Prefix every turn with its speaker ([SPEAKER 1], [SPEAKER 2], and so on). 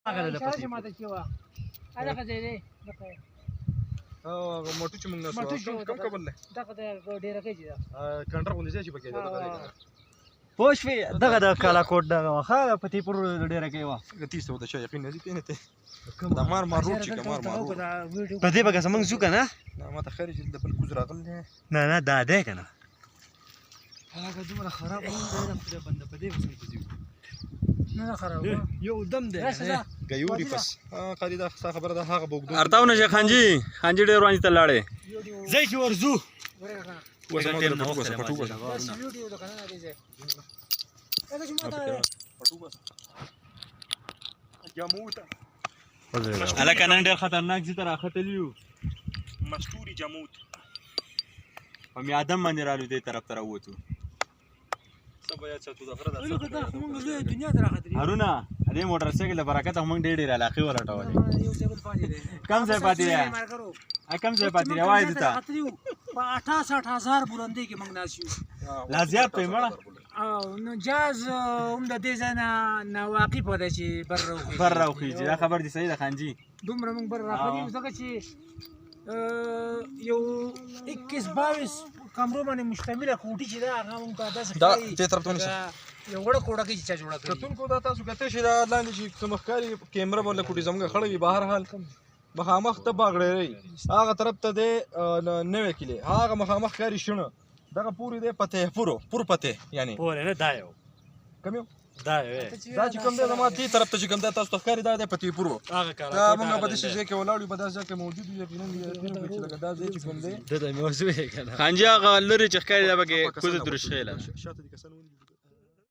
[SPEAKER 1] اشاره ماته کیوا هغه ځای دی
[SPEAKER 2] موټو چې موږ نسو کم قبل له
[SPEAKER 1] دغه ډیره کوي دا
[SPEAKER 2] کنټر غونډه چې پکې دا
[SPEAKER 3] پوش وی دغه د کالا کوټ دغه واخه پتی پر ډیره کوي وا
[SPEAKER 2] غتی څه ودا چې یقین نه دي پینې ته دا مار روټ چې مار
[SPEAKER 3] په دې بګه سمنګ زو کنه
[SPEAKER 2] نه ما ته خیر چې د بل کوز راغل
[SPEAKER 3] نه نه دا ده کنه
[SPEAKER 1] هغه دومره خراب نه دی د بنده په دې وسم کوي نه خراب
[SPEAKER 3] یو دم ده
[SPEAKER 2] غيوري بس قاعده دا خبره ده هغه بوګدو
[SPEAKER 4] ارتاونه شي خانجي ډېر وانه ته لاړې
[SPEAKER 3] زای چې ورزو
[SPEAKER 2] وسه ټیم نو وسه پټو وسه
[SPEAKER 1] ویډیو دا کنه دی زه هغه چې ما ته
[SPEAKER 2] پټو وسه جاموت
[SPEAKER 4] الکه نن ډېر خطرناک دي تر اختلیو
[SPEAKER 2] مستوري جاموت
[SPEAKER 4] په می ادم باندې رالو دې طرف ته راووتو
[SPEAKER 2] سبا یا څه تو دا غره
[SPEAKER 1] ولې دا موږ زه دنیا ته راغلی
[SPEAKER 4] هارونه دې موټر سایکل د برکت موږ ډېر علاقه ورټولې
[SPEAKER 1] یو څه بل پاتې دی
[SPEAKER 4] کم ځای پاتې دی کم ځای پاتې دی وای دته
[SPEAKER 1] په 68000 بلندې کې موږ ناسیو
[SPEAKER 4] لا زیات په مړه
[SPEAKER 1] او نو جاز د دې ځای نه واقف دی چې
[SPEAKER 4] بر راوخی دا خبر دي صحیح ده خانجي
[SPEAKER 1] دومره موږ بر راغلی ځکه چې یو 21-22 کمرو باندې مشتمله کوټی چې دا هغه موږ ته داسې
[SPEAKER 2] دا دې طرف ته نشه
[SPEAKER 1] یو وړه کوټه کې چې جوړه کړې
[SPEAKER 2] کتون کو دا تاسو کته شي دا لاندې چې کومخکاری کیمرا باندې کوټي زمګه خړې وي بهر حال مخامخ ته باغړې هغه طرف ته دې نوې کلی هغه مخامخ کاری شونه دغه پوری دې پته پور پته یعنی
[SPEAKER 3] پوره نه دایو
[SPEAKER 2] کوم یو
[SPEAKER 3] دا
[SPEAKER 2] چې کوم دې زما دې طرف ته چې کوم دې تاسو ښکاری دا دې پته پورو
[SPEAKER 3] هغه کار
[SPEAKER 2] دا موږ په دې شي کې ولاړو په داسې کې موجود دي یقینا چې لګا دا چې کوم دې
[SPEAKER 3] د موضوع کنه
[SPEAKER 4] خانجي هغه لری چې ښکاری دا بګه کوزه درشخېله
[SPEAKER 2] شاته دي کسان